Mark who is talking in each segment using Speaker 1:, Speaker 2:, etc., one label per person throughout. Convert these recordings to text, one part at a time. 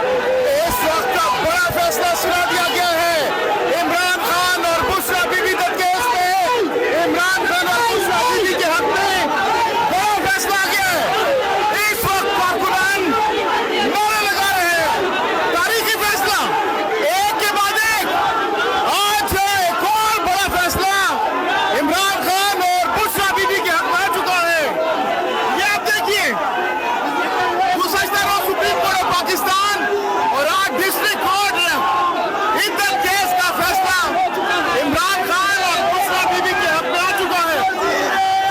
Speaker 1: इस वक्त बड़ा फैसला सुना दिया गया है इमरान खान और बुशरा बीबी के केस में। इमरान खान और बुशरा बीबी के हक में बड़ा फैसला आ गया है। इस वक्त कारकुनान नारे लगा रहे हैं, तारीखी फैसला, एक के बाद एक। आज एक और बड़ा फैसला इमरान खान और बुशरा बीबी के हक में आ चुका है। ये आप देखिए, सुप्रीम कोर्ट ऑफ पाकिस्तान और आज डिस्ट्रिक्ट कोर्ट इंदर केस का फैसला इमरान खान और बुशरा बीबी के हक में आ चुका है।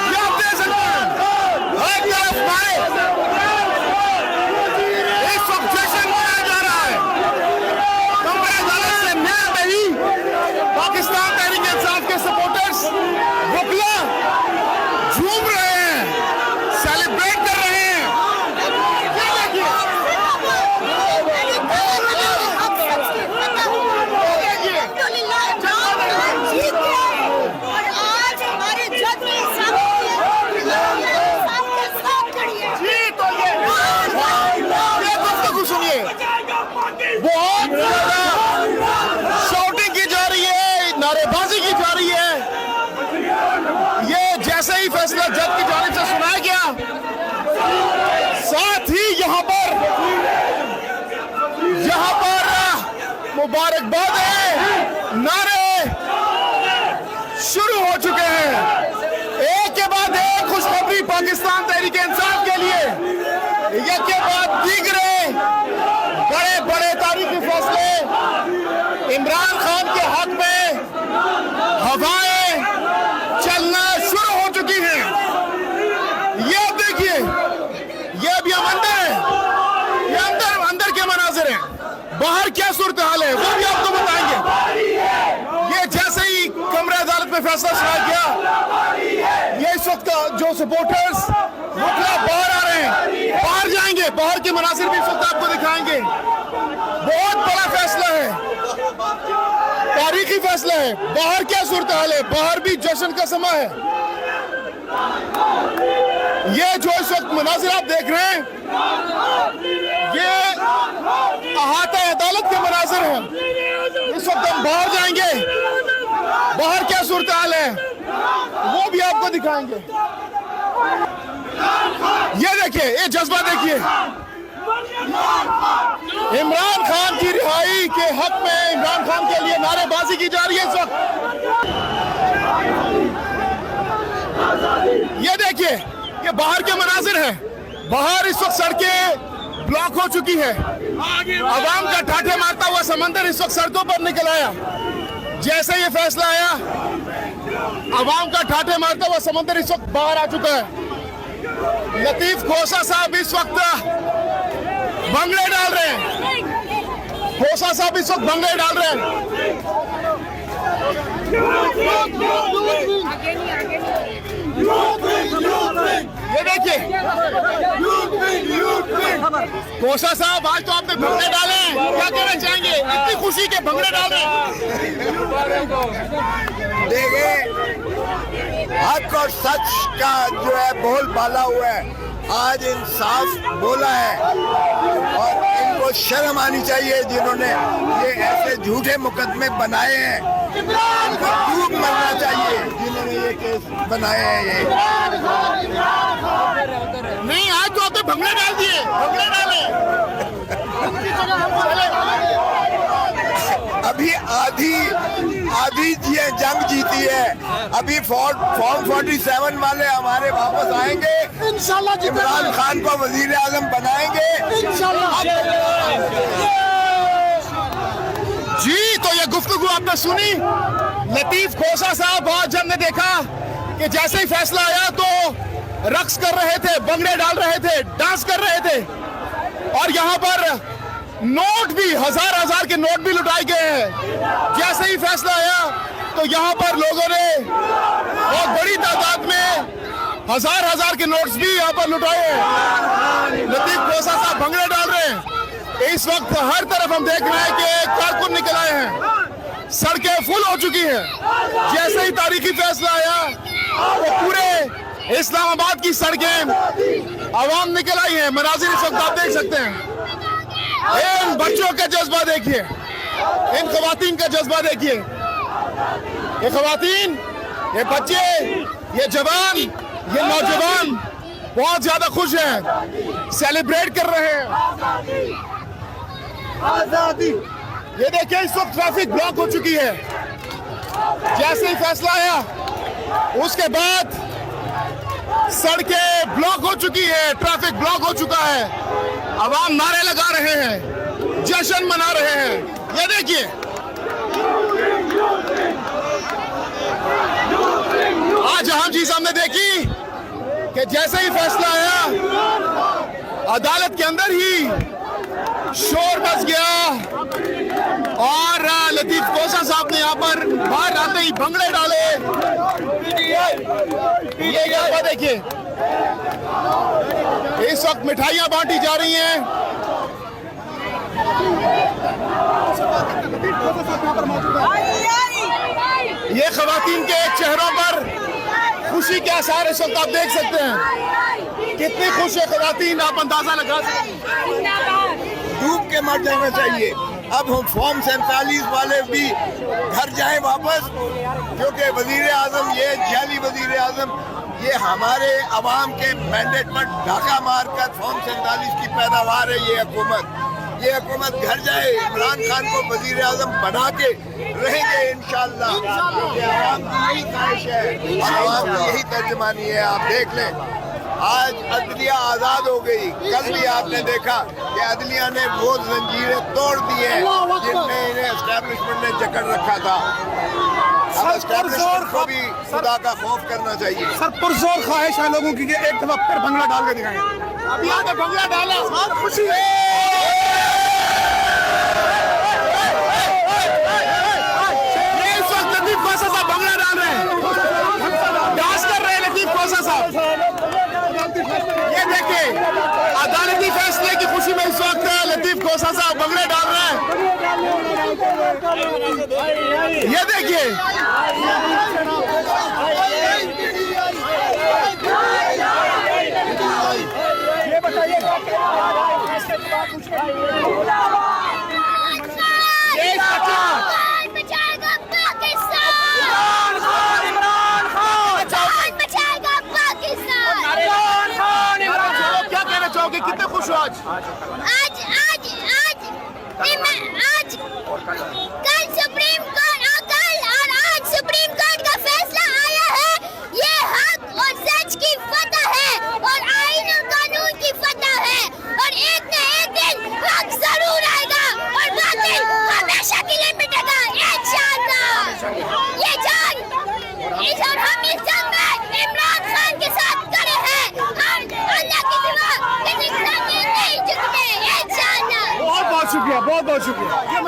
Speaker 1: ये आप देख सकते हैं, हर तरफ मारे इस वक्त जश्न मनाया जा रहा है। कमरे अदालत से न्याय नहीं, पाकिस्तान तहरीक इंसाफ के सपोर्टर्स वकला झूम रहे हैं, सेलिब्रेट कर रहे हैं। बहुत ज्यादा शॉटिंग की जा रही है, नारेबाजी की जा रही है। ये जैसे ही फैसला जज की जानिब से सुनाया गया, साथ ही यहाँ पर मुबारकबाद है, नारे शुरू हो चुके हैं। एक के बाद एक खुशखबरी पाकिस्तान तहरीक इंसाफ के लिए, एक के बाद दीगरे बड़े बड़े तारीखी फैसले इमरान खान के हक में हवाएं चलना शुरू हो चुकी हैं। ये आप देखिए, ये अभी हम अंदर हैं, ये अंदर के मनाजिर हैं। बाहर क्या सूरत हाल है वो भी आपको बताएंगे। ये जैसे ही कमरे अदालत में फैसला सुनाया गया, ये इस वक्त जो सपोर्टर्स वकला बाहर आ रहे हैं, बाहर जाएंगे, बाहर के मनासिर भी इस वक्त आपको दिखाएंगे। बहुत बड़ा फैसला है, तारीखी फैसला है। बाहर क्या सूरत हाल है, बाहर भी जश्न का समय है। ये जो इस वक्त मनासिर आप देख रहे हैं, ये अहाता अदालत के मनासिर हैं। इस वक्त हम बाहर जाएंगे, बाहर क्या सूरत हाल है वो भी आपको दिखाएंगे। ये देखिए, ये जज्बा देखिए, इमरान खान की रिहाई के हक में, इमरान खान के लिए नारेबाजी की जा रही है इस वक्त। ये देखिए, ये बाहर के मनाजिर हैं। बाहर इस वक्त सड़कें ब्लॉक हो चुकी है, आवाम का ठाठे मारता हुआ समंदर इस वक्त सड़कों पर निकल आया। जैसे ये फैसला आया, आवाम का ठाठे मारता हुआ समंदर इस वक्त बाहर आ चुका है। लतीफ खोसा साहब इस वक्त भंगड़े डाल रहे हैं, खोसा साहब इस वक्त भंगड़े डाल रहे हैं। ये देखिए, खोसा साहब आज तो आपने भंगड़े डाले हैं, क्या कहना चाहेंगे? इतनी खुशी के भंगड़े डाल रहे हैं।
Speaker 2: देखिए, हक और सच का जो है बोल बाला हुआ है। आज इंसाफ बोला है और इनको शर्म आनी चाहिए जिन्होंने ये ऐसे झूठे मुकदमे बनाए हैं। इनको डूब मरना चाहिए जिन्होंने ये केस बनाए हैं। ये
Speaker 1: नहीं, आज तो आपने भंगड़े डाल दिए, भंगड़े डाले।
Speaker 2: अभी आधी जंग जीती है। अभी फॉर्म 47 वाले हमारे वापस आएंगे इंशाल्लाह। इमरान खान को वजीर आजम बनाएंगे इंशाल्लाह।
Speaker 1: जी, तो ये गुफ्तगू आपने सुनी। लतीफ खोसा साहब, आज हमने देखा कि जैसे ही फैसला आया तो रक्स कर रहे थे, भंगड़े डाल रहे थे, डांस कर रहे थे। और यहाँ पर नोट भी, हजार के नोट भी लुटाए गए हैं। जैसे ही फैसला आया तो यहाँ पर लोगों ने बहुत बड़ी तादाद में हजार के नोट्स भी यहाँ पर लुटाए हैं। लतीफ खोसा साहब भंगड़े डाल रहे हैं। इस वक्त हर तरफ हम देख रहे हैं कि कारकुन निकल आए हैं, सड़कें फुल हो चुकी हैं। जैसे ही तारीखी फैसला आया तो पूरे इस्लामाबाद की सड़कें आवाम निकल आई है। मनाजिर इस वक्त आप देख सकते हैं। बच्चों का जज्बा देखिए, इन खवातीन का जज्बा देखिए। ये खवातीन, ये बच्चे, ये जवान, ये नौजवान बहुत ज्यादा खुश हैं, सेलिब्रेट कर रहे हैं आजादी। ये देखिए इस वक्त ट्रैफिक ब्लॉक हो चुकी है। जैसे ही फैसला आया उसके बाद सड़कें ब्लॉक हो चुकी है, ट्रैफिक ब्लॉक हो चुका है। अवाम नारे लगा रहे हैं, जश्न मना रहे हैं। ये देखिए आज अहम चीज हमने देखी कि जैसे ही फैसला आया अदालत के अंदर ही शोर मच गया और लतीफ कोसा साहब ने यहाँ पर बाहर आते ही भंगड़े डाले। ये यहाँ देखिए इस वक्त मिठाइयां बांटी जा रही हैं। ये खवातीन के चेहरों पर खुशी के आसार इस वक्त आप देख सकते हैं। कितनी खुश है खवातीन, आप अंदाजा लगा सकते हैं।
Speaker 2: डूब के मर जाना चाहिए। अब हम फॉर्म 47 वाले भी घर जाएं वापस, क्योंकि वजीर आजम, ये जाली वजीर आजम, ये हमारे अवाम के मैंडेट पर डाका मारकर फॉर्म 47 की पैदावार है। ये हुकूमत घर जाए, इमरान खान को वजीर आजम बना के रहेंगे इंशाअल्लाह। अवाम की यही ख्वाहिश है, अवाम की यही तर्जमानी है। आप देख लें, आज अदलिया आजाद हो गई। कल भी आपने देखा कि अदलिया ने वो जंजीरें तोड़ दी हैं जिनमें इन्हें एस्टैब्लिशमेंट ने जकड़ रखा था। अब एस्टैब्लिशमेंट को भी खुदा का खौफ करना चाहिए।
Speaker 1: सर पुरजोर ख्वाहिश है लोगों की कि एक दफा फिर भंगड़ा डाल के दिखाएं। अब यहाँ पे भंगड़ा डाला, बहुत खुशी है। ये इस वक्त लतीफ कोसा साहब भंगड़ा डाल रहे हैं, डांस कर रहे हैं लतीफ कोसा साहब। ये देखिए अदालती फैसले की खुशी में इस वक्त लतीफ कोसा साहब भंगड़े डाल रहे हैं। ये देखिए ये बताइए कितने खुश हो आज?
Speaker 3: कल सुप्रीम कोर्ट और आज सुप्रीम कोर्ट का फैसला आया है। ये हक और सच की फतह है और आईन और कानून की फतह है। और एक न एक दिन हक जरूर आएगा और बातिल हमेशा के लिए मिटेगा इंशाअल्लाह। ये जंग और हम इस जंग में इमरान खान के साथ खड़े हैं। हम अल्लाह की दुआ किसी नहीं झुकते इंशाअल्लाह।
Speaker 1: बहुत बहुत शुक्रिया, बहुत बहुत शुक्रिया।